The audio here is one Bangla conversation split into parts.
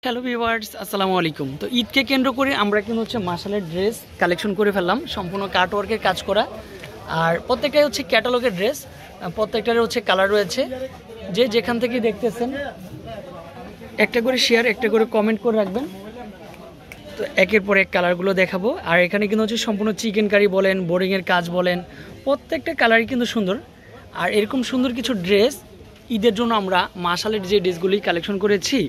হ্যালো ভিউয়ার্স, আসসালামু আলাইকুম। তো ঈদকে কেন্দ্র করে আমরা কিন্তু মাশালের ড্রেস কালেকশন করে ফেললাম, সম্পূর্ণ কাটওয়ার্কের কাজ করা। আর প্রত্যেকটাই ক্যাটালগের ড্রেস, প্রত্যেকটার কালার রয়েছে। যে যেখান থেকে দেখতেছেন একটা করে শেয়ার, একটা করে কমেন্ট করে রাখবেন। তো একের পর এক কালারগুলো দেখাবো। আর এখানে কিন্তু সম্পূর্ণ চিকেন কারি বলেন, বোরিংয়ের কাজ বলেন, প্রত্যেকটা কালারই কিন্তু সুন্দর। আর এরকম সুন্দর কিছু ড্রেস ঈদের জন্য আমরা মাশালের যে ড্রেসগুলি কালেকশন করেছি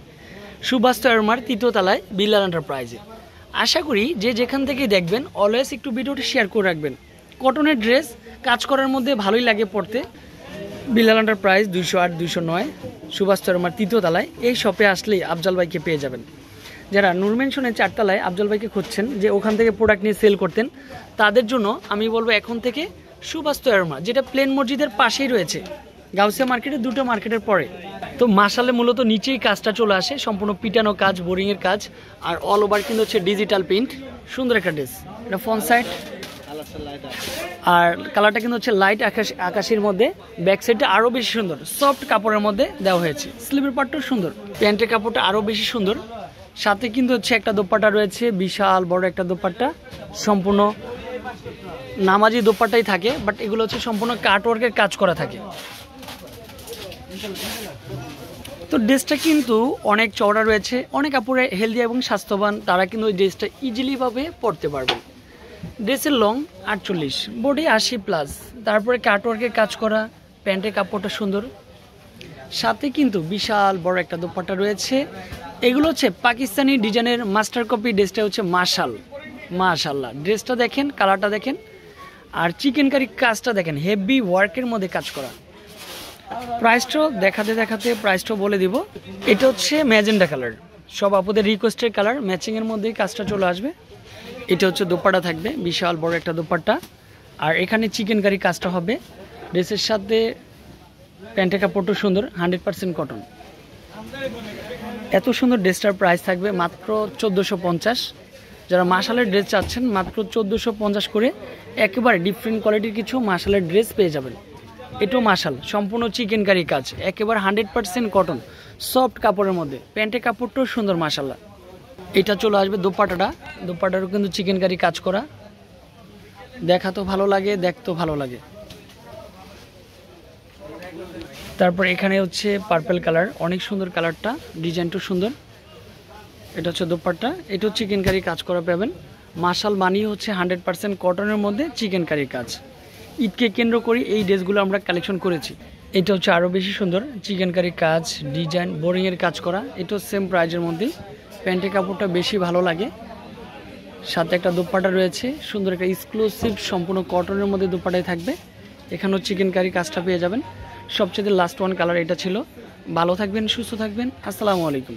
সুভাষ তৈরমার 3য় তলায় বিল্লাল এন্টারপ্রাইজে। আশা করি যে যেখান থেকে দেখবেন অলওয়েজ একটু ভিডিওটি শেয়ার করে রাখবেন। কটনের ড্রেস কাজ করার মধ্যে ভালোই লাগে পড়তে। বিল্লাল এন্টারপ্রাইজ 208 209 সুভাষ তৈরমার 3য় তলায় এই শপে আসলেই আফজাল ভাইকে পেয়ে যাবেন। যারা নূর মেনশনের 4 তলায় আফজাল ভাইকে খুঁজছেন যে ওখান থেকে প্রোডাক্ট নিয়ে সেল করতেন, তাদের জন্য আমি বলবো এখন থেকে সুভাষ তৈরমা, যেটা প্লেন মসজিদের পাশেই রয়েছে, গাউসিয়া মার্কেটের দুটো মার্কেটের পরে। তো মাশালে মূলত নিচেই কাজটা চলে আসে, সম্পূর্ণ পিটানো কাজ, বোরিংয়ের কাজ, আর অল ওভার কিন্তু ডিজিটাল প্রিন্ট। সুন্দর একটা ড্রেস, এটা ফ্রন্ট সাইড, আর কালারটা কিন্তু লাইট আকাশের মধ্যে। ব্যাক সাইডটা আরও বেশি সুন্দর, সফট কাপড়ের মধ্যে দেওয়া হয়েছে। স্লিভের পার্টটাও সুন্দর, প্যান্টের কাপড়টা আরও বেশি সুন্দর। সাথে কিন্তু একটা দোপাট্টা রয়েছে, বিশাল বড় একটা দোপাট্টা, সম্পূর্ণ নামাজি দোপাট্টাই থাকে, বাট এগুলো সম্পূর্ণ কাটওয়ার্কের কাজ করা থাকে। তো ড্রেসটা কিন্তু অনেক চওড়া রয়েছে, অনেক আপুরে হেলদি এবং স্বাস্থ্যবান তারা কিন্তু ওই ড্রেসটা ইজিলিভাবে পরতে পারবে। ড্রেসের লং 48, বডি 80+, তারপরে কাটওয়ার্কের কাজ করা, প্যান্টের কাপড়টা সুন্দর। সাথে কিন্তু বিশাল বড় একটা দোপাট্টা রয়েছে। এগুলো পাকিস্তানি ডিজাইনের মাস্টার কপি। ড্রেসটা মাশাআল্লাহ, ড্রেসটা দেখেন, কালারটা দেখেন, আর চিকেন কারি কাজটা দেখেন, হেভি ওয়ার্কের মধ্যে কাজ করা। প্রাইসটাও দেখাতে প্রাইসটাও বলে দিব। এটা ম্যাজেন্ডা কালার, সব আপুদের রিকোয়েস্টের কালার, ম্যাচিংয়ের মধ্যেই কাজটা চলে আসবে। এটা দোপাট্টা থাকবে, বিশাল বড় একটা দোপাট্টা, আর এখানে চিকেন কারি কাজটা হবে। ড্রেসের সাথে প্যান্টের কাপড়টা সুন্দর, 100% কটন। এত সুন্দর ড্রেসটার প্রাইস থাকবে মাত্র 1450। যারা মাশালের ড্রেস চাচ্ছেন মাত্র 1450 করে একেবারে ডিফারেন্ট কোয়ালিটির কিছু মাশালের ড্রেস পেয়ে যাবেন। এটাও মাশাল, সম্পূর্ণ চিকেন কারি কাজ, একেবারে 100% কটন, সফট কাপড়ের মধ্যে। প্যান্টের কাপড়টাও সুন্দর মাশাল্লাহ। এটা চলে আসবে দোপাট্টারও কিন্তু চিকেন কারি কাজ করা, দেখাতেও ভালো লাগে, দেখতেও ভালো লাগে। তারপর এখানে পার্পল কালার, অনেক সুন্দর কালারটা, ডিজাইনটাও সুন্দর। এটা দোপাট্টা, এটাও চিকেন কারি কাজ করা পাবেন। মাশাল বানিয়ে 100% কটনের মধ্যে চিকেন কারি কাজ। ঈদকে কেন্দ্র করে এই ড্রেসগুলো আমরা কালেকশন করেছি। এটা আরও বেশি সুন্দর, চিকেন কারি কাজ, ডিজাইন, বোরিংয়ের কাজ করা। এটাও সেম প্রাইজের মধ্যে, প্যান্টের কাপড়টা বেশি ভালো লাগে। সাথে একটা দোপাট্টা রয়েছে, সুন্দর একটা এক্সক্লুসিভ, সম্পূর্ণ কটনের মধ্যে দোপাট্টাই থাকবে। এখানেও চিকেন কারি কাজটা পেয়ে যাবেন। সবচেয়ে লাস্ট ওয়ান কালার এটা ছিল। ভালো থাকবেন, সুস্থ থাকবেন, আসসালামু আলাইকুম।